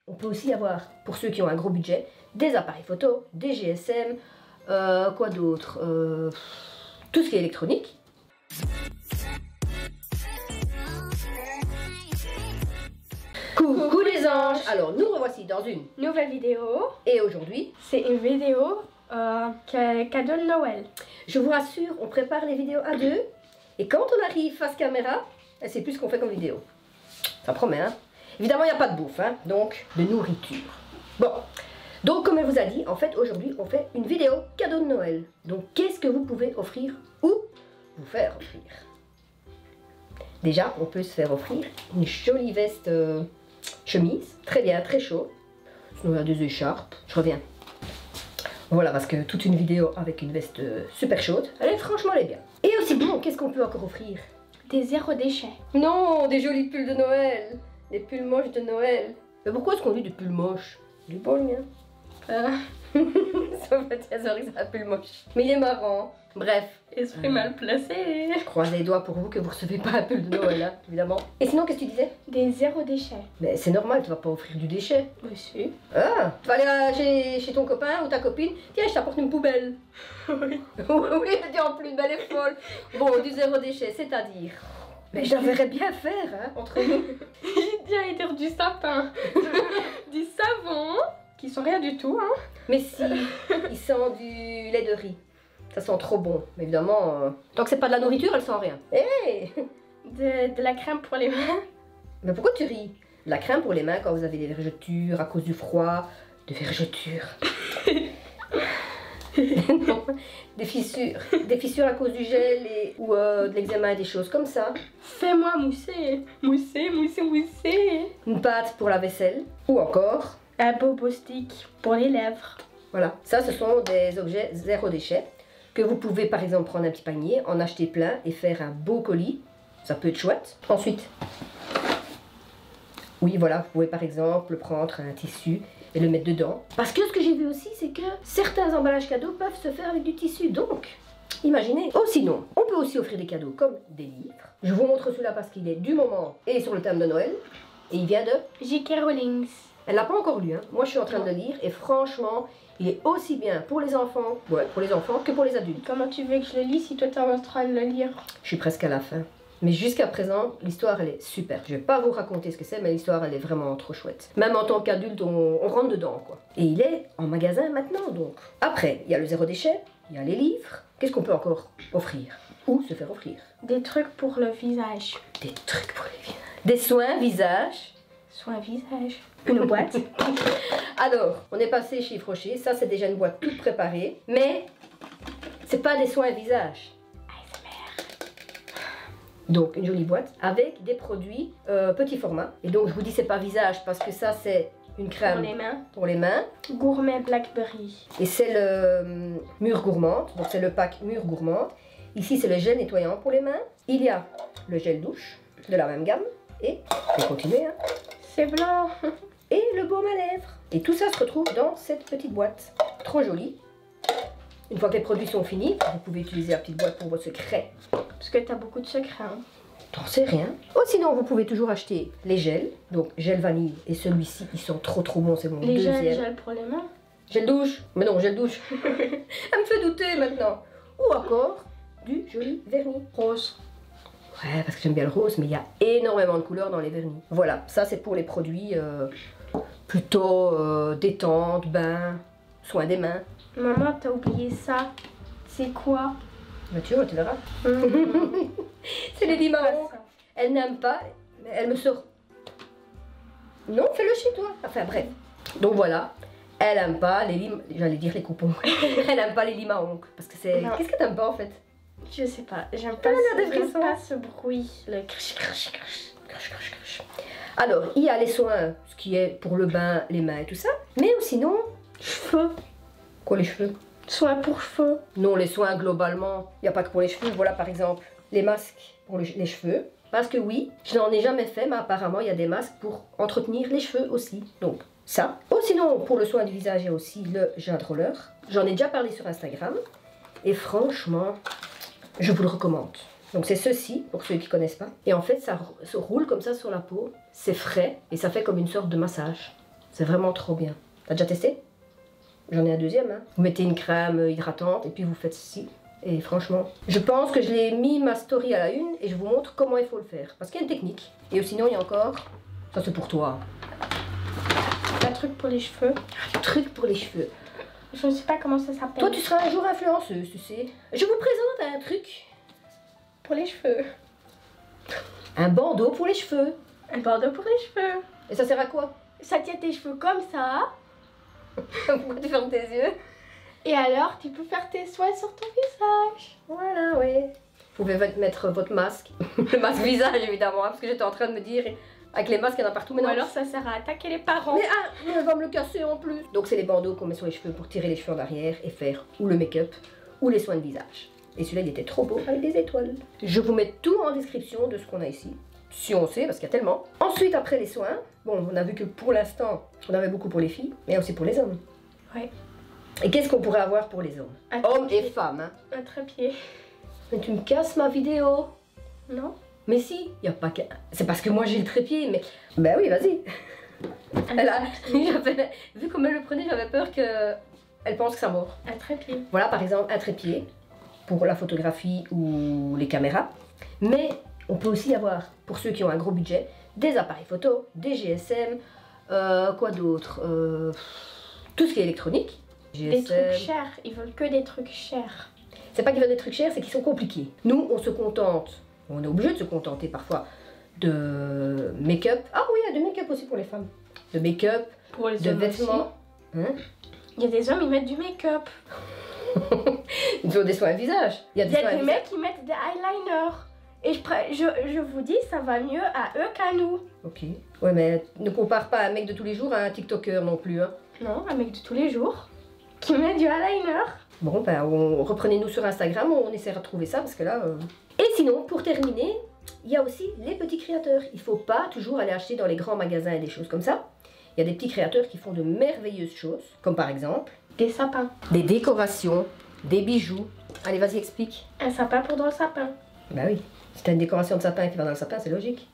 On peut aussi avoir, pour ceux qui ont un gros budget, des appareils photo, des GSM, quoi d'autre, tout ce qui est électronique. Coucou les anges. Alors nous revoici dans une nouvelle vidéo. Et aujourd'hui, c'est une vidéo cadeau de Noël. Je vous rassure, on prépare les vidéos à deux. Et quand on arrive face caméra, c'est plus ce qu'on fait comme vidéo. Ça promet, hein. Évidemment, il n'y a pas de bouffe, hein, donc de nourriture. Bon, donc comme elle vous a dit, en fait, aujourd'hui, on fait une vidéo cadeau de Noël. Donc, qu'est-ce que vous pouvez offrir ou vous faire offrir? Déjà, on peut se faire offrir une jolie veste chemise, très bien, très chaud. Sinon, il y a des écharpes, je reviens. Voilà, parce que toute une vidéo avec une veste super chaude, franchement, elle est bien. Et aussi, bon, qu'est-ce qu'on peut encore offrir? Des zéro déchet. Non, des jolis pulls de Noël. Des pulls moches de Noël. Mais pourquoi est-ce qu'on dit des pulls moches? Du bon, le mien. Ça va être un pull moche. Mais il est marrant. Bref. Esprit mal placé. Croisez les doigts pour vous que vous recevez pas un pull de Noël, hein, évidemment. Et sinon, qu'est-ce que tu disais? Des zéro déchet. Mais c'est normal, tu vas pas offrir du déchet. Monsieur. Ah, tu vas aller chez ton copain ou ta copine. Tiens, je t'apporte une poubelle. Oui. Oui, elle dit en plus, belle et folle. Bon, du zéro déchet, c'est-à-dire... Mais je la verrais bien faire, hein, entre nous. J'ai déjà dire du sapin. Du savon. Qui sont rien du tout, hein. Mais si, il sent du lait de riz. Ça sent trop bon. Mais évidemment, tant que c'est pas de la nourriture, elle sent rien. Hé De la crème pour les mains. Mais pourquoi tu ris? De la crème pour les mains quand vous avez des vergetures à cause du froid. De vergetures. Non, des fissures à cause du gel ou de l'eczéma et des choses comme ça. Fais-moi mousser. Mousser, mousser, mousser. Une pâte pour la vaisselle. Ou encore... un bobo stick pour les lèvres. Voilà, ça ce sont des objets zéro déchet que vous pouvez par exemple prendre un petit panier, en acheter plein et faire un beau colis. Ça peut être chouette. Ensuite, oui voilà, vous pouvez par exemple prendre un tissu et le mettre dedans. Parce que ce que j'ai vu aussi, c'est que certains emballages cadeaux peuvent se faire avec du tissu. Donc, imaginez. Oh sinon, on peut aussi offrir des cadeaux comme des livres. Je vous montre celui-là parce qu'il est du moment et sur le thème de Noël. Et il vient de J.K. Rowling. Elle l'a pas encore lu, hein. Moi je suis en train de le lire et franchement, il est aussi bien pour les enfants, que pour les adultes. Comment tu veux que je le lis si toi t'es en train de le lire? Je suis presque à la fin. Mais jusqu'à présent, l'histoire elle est super. Je vais pas vous raconter ce que c'est, mais l'histoire elle est vraiment trop chouette. Même en tant qu'adulte, on rentre dedans quoi. Et il est en magasin maintenant donc. Après, il y a le zéro déchet, il y a les livres. Qu'est-ce qu'on peut encore offrir? Ou se faire offrir? Des trucs pour le visage. Des trucs pour les visages. Des soins visage. Soins visage. Une boîte. Alors, on est passé chez Yves Rocher. Ça, c'est déjà une boîte toute préparée. Mais, c'est pas des soins visage. ASMR. Donc, une jolie boîte avec des produits petit format. Et donc, je vous dis, c'est pas visage parce que ça, c'est une crème pour les mains. Pour les mains. Gourmet Blackberry. Et c'est le mûre gourmande. Donc, c'est le pack mûre gourmande. Ici, c'est le gel nettoyant pour les mains. Il y a le gel douche de la même gamme. Et, je vais continuer, hein. C'est blanc. Et le baume à lèvres. Et tout ça se retrouve dans cette petite boîte. Trop jolie. Une fois que les produits sont finis, vous pouvez utiliser la petite boîte pour vos secrets. Parce que t'as beaucoup de secrets. Hein. T'en sais rien. Oh, sinon, vous pouvez toujours acheter les gels. Donc, gel vanille et celui-ci, ils sont trop bons. C'est mon deuxième. Les gels pour les mains. Gel douche. Mais non, gel douche. Elle me fait douter maintenant. Ou encore, du joli vernis rose. Ouais, parce que j'aime bien le rose, mais il y a énormément de couleurs dans les vernis. Voilà, ça c'est pour les produits plutôt détente, bain, soin des mains. Maman, t'as oublié ça. C'est quoi? Bah, tu verras. C'est les limaces. Elle n'aime pas, mais elle me sort. Non, fais-le chez toi. Enfin bref. Donc voilà, elle aime pas les limes. J'allais dire les coupons. Elle aime pas les limes à ongles. Parce que c'est. Qu'est-ce que t'aimes pas en fait? Je sais pas, j'aime pas, ce bruit, le crash crash crash. Crash crash crash. Alors, il y a les soins, ce qui est pour le bain, les mains et tout ça. Mais sinon, cheveux. Quoi les cheveux? Soins pour cheveux. Non, les soins globalement, il n'y a pas que pour les cheveux. Voilà par exemple, les masques pour les cheveux. Parce que oui, je n'en ai jamais fait, mais apparemment il y a des masques pour entretenir les cheveux aussi. Donc, ça. Oh, sinon, pour le soin du visage, il y a aussi le jade roller. J'en ai déjà parlé sur Instagram. Et franchement... je vous le recommande. Donc c'est ceci, pour ceux qui ne connaissent pas. Et en fait, ça se roule comme ça sur la peau. C'est frais et ça fait comme une sorte de massage. C'est vraiment trop bien. T'as déjà testé? J'en ai un deuxième. Hein. Vous mettez une crème hydratante et puis vous faites ceci. Et franchement, je pense que je l'ai mis ma story à la une et je vous montre comment il faut le faire. Parce qu'il y a une technique. Et sinon, il y a encore... Ça, c'est pour toi. Un truc pour les cheveux. Un truc pour les cheveux. Je ne sais pas comment ça s'appelle. Toi, tu seras un jour influenceuse, tu sais. Je vous présente un truc. Pour les cheveux. Un bandeau pour les cheveux. Un bandeau pour les cheveux. Et ça sert à quoi? Ça tient tes cheveux comme ça. Pourquoi tu fermes tes yeux? Et alors, tu peux faire tes soins sur ton visage. Voilà, oui. Vous pouvez mettre votre masque. Le masque visage, évidemment, hein, parce que j'étais en train de me dire... Avec les masques, il y en a partout Ou maintenant. alors ça sert à attaquer les parents. Mais elle va me le casser en plus. Donc c'est les bandeaux qu'on met sur les cheveux pour tirer les cheveux en arrière et faire ou le make-up ou les soins de visage. Et celui-là, il était trop beau avec des étoiles. Je vous mets tout en description de ce qu'on a ici. Si on sait, parce qu'il y a tellement. Ensuite, après les soins, bon, on a vu que pour l'instant, on avait beaucoup pour les filles, mais aussi pour les hommes. Ouais. Et qu'est-ce qu'on pourrait avoir pour les hommes? Hommes et femmes, hein. Un trépied. Mais tu me casses ma vidéo. Non. Mais si, il n'y a pas qu'un... C'est parce que moi j'ai le trépied, mais... Ben oui, vas-y. Vu comme elle le prenait, j'avais peur qu'elle pense que ça mord. Un trépied. Voilà, par exemple, un trépied pour la photographie ou les caméras. Mais on peut aussi avoir, pour ceux qui ont un gros budget, des appareils photo, des GSM, quoi d'autre, tout ce qui est électronique. GSM. Des trucs chers, ils veulent que des trucs chers. C'est pas qu'ils veulent des trucs chers, c'est qu'ils sont compliqués. Nous, on se contente... On est obligé de se contenter parfois de make-up. Ah oui, il y a du make-up aussi pour les femmes. De make-up, pour les de hommes vêtements. Hein? Il y a des hommes, ils mettent du make-up. Ils ont des soins à visage. Il y a des mecs qui mettent des eyeliners. Et je vous dis, ça va mieux à eux qu'à nous. Ok. Ouais, mais ne compare pas un mec de tous les jours à un TikToker non plus. Hein. Non, un mec de tous les jours qui met du eyeliner. Bon, ben, reprenez-nous sur Instagram, on essaiera de trouver ça parce que là... Et sinon, pour terminer, il y a aussi les petits créateurs. Il ne faut pas toujours aller acheter dans les grands magasins et des choses comme ça. Il y a des petits créateurs qui font de merveilleuses choses, comme par exemple... Des sapins. Des décorations, des bijoux. Allez, vas-y, explique. Un sapin pour dans le sapin. Bah oui, si t'as une décoration de sapin qui va dans le sapin, c'est logique.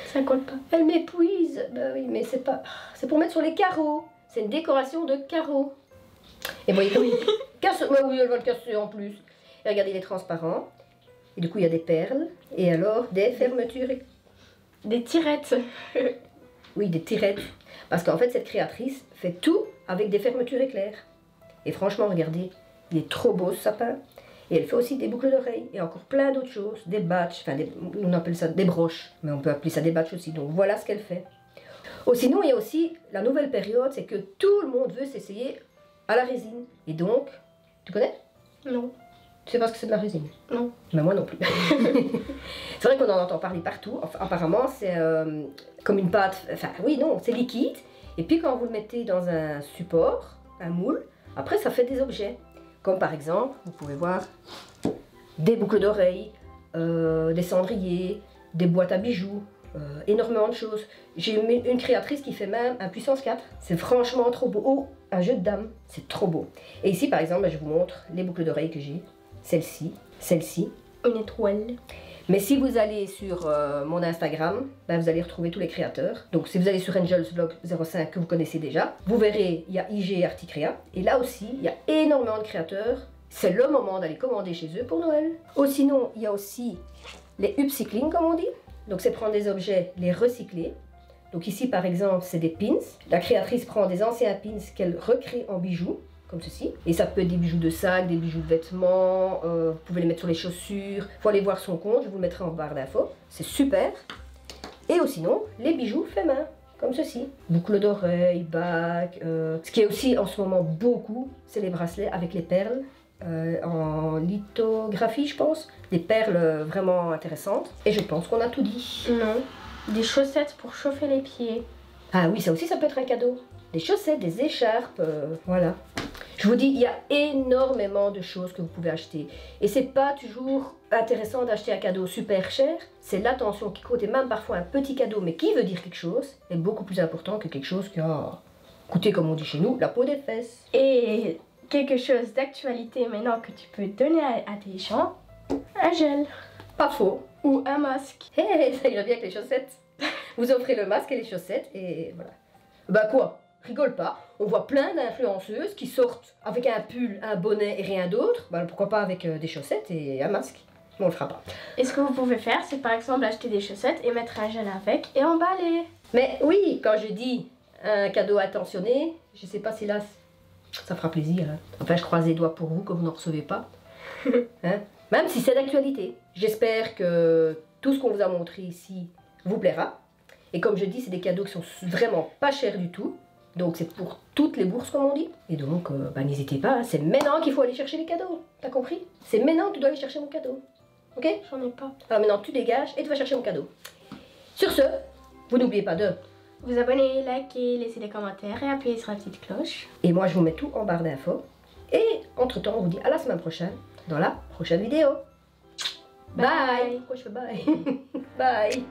Ça colle pas. Elle m'épuise. Bah oui, mais c'est pas... C'est pour mettre sur les carreaux. C'est une décoration de carreaux. Et voyez, oui. Bah oui, elle va le casser en plus. Et regardez, il est transparent. Et du coup, il y a des perles. Et alors, des fermetures. Des tirettes. Oui, des tirettes. Parce qu'en fait, cette créatrice fait tout avec des fermetures éclairs. Et franchement, regardez, il est trop beau ce sapin. Et elle fait aussi des boucles d'oreilles et encore plein d'autres choses. Des batchs, enfin, on appelle ça des broches. Mais on peut appeler ça des batchs aussi. Donc voilà ce qu'elle fait. Oh, sinon, il y a aussi la nouvelle période, c'est que tout le monde veut s'essayer à la résine. Et donc, tu connais? Non. Tu sais pas ce que c'est de la résine? Non. Mais moi non plus. C'est vrai qu'on en entend parler partout. Enfin, apparemment, c'est comme une pâte. Enfin, oui, non, c'est liquide. Et puis, quand vous le mettez dans un support, un moule, après, ça fait des objets. Comme par exemple, vous pouvez voir des boucles d'oreilles, des cendriers, des boîtes à bijoux. Énormément de choses. J'ai une créatrice qui fait même un puissance 4. C'est franchement trop beau. Oh, un jeu de dames. C'est trop beau. Et ici, par exemple, je vous montre les boucles d'oreilles que j'ai. Celle-ci, celle-ci. Une étoile. Mais si vous allez sur mon Instagram, ben, vous allez retrouver tous les créateurs. Donc si vous allez sur AngelsVlog05 que vous connaissez déjà, vous verrez, il y a IG et Articrea. Et là aussi, il y a énormément de créateurs. C'est le moment d'aller commander chez eux pour Noël. Oh, sinon, il y a aussi les upcycling, comme on dit. Donc c'est prendre des objets, les recycler. Donc ici par exemple c'est des pins. La créatrice prend des anciens pins qu'elle recrée en bijoux, comme ceci. Et ça peut être des bijoux de sac, des bijoux de vêtements, vous pouvez les mettre sur les chaussures. Il faut aller voir son compte, je vous le mettrai en barre d'infos. C'est super. Et ou sinon les bijoux faits main, comme ceci. Boucles d'oreilles, bagues. Ce qui est aussi en ce moment beaucoup, c'est les bracelets avec les perles. En lithographie je pense, des perles vraiment intéressantes et je pense qu'on a tout dit. Non, des chaussettes pour chauffer les pieds. Ah oui, ça aussi ça peut être un cadeau. Des chaussettes, des écharpes, voilà. Je vous dis, il y a énormément de choses que vous pouvez acheter et c'est pas toujours intéressant d'acheter un cadeau super cher, c'est l'attention qui compte et même parfois un petit cadeau mais qui veut dire quelque chose est beaucoup plus important que quelque chose qui a coûté, comme on dit chez nous, la peau des fesses. Et quelque chose d'actualité maintenant que tu peux donner à tes gens, un gel. Pas faux. Ou un masque. Hé, ça irait bien avec les chaussettes. Vous offrez le masque et les chaussettes et voilà. Bah quoi? Rigole pas. On voit plein d'influenceuses qui sortent avec un pull, un bonnet et rien d'autre. Bah pourquoi pas avec des chaussettes et un masque. Mais on le fera pas. Et ce que vous pouvez faire, c'est par exemple acheter des chaussettes et mettre un gel avec et emballer. Mais oui, quand je dis un cadeau attentionné, je sais pas si là ça fera plaisir. Hein. Enfin, je croise les doigts pour vous que vous n'en recevez pas. Hein? Même si c'est d'actualité. J'espère que tout ce qu'on vous a montré ici vous plaira. Et comme je dis, c'est des cadeaux qui sont vraiment pas chers du tout. Donc c'est pour toutes les bourses comme on dit. Et donc bah, n'hésitez pas, c'est maintenant qu'il faut aller chercher les cadeaux. T'as compris? C'est maintenant que tu dois aller chercher mon cadeau. Ok? J'en ai pas. Alors maintenant tu dégages et tu vas chercher mon cadeau. Sur ce, vous n'oubliez pas de vous abonner, liker, laisser des commentaires et appuyer sur la petite cloche. Et moi je vous mets tout en barre d'infos. Et entre temps on vous dit à la semaine prochaine dans la prochaine vidéo. Bye. Pourquoi je fais bye? Bye.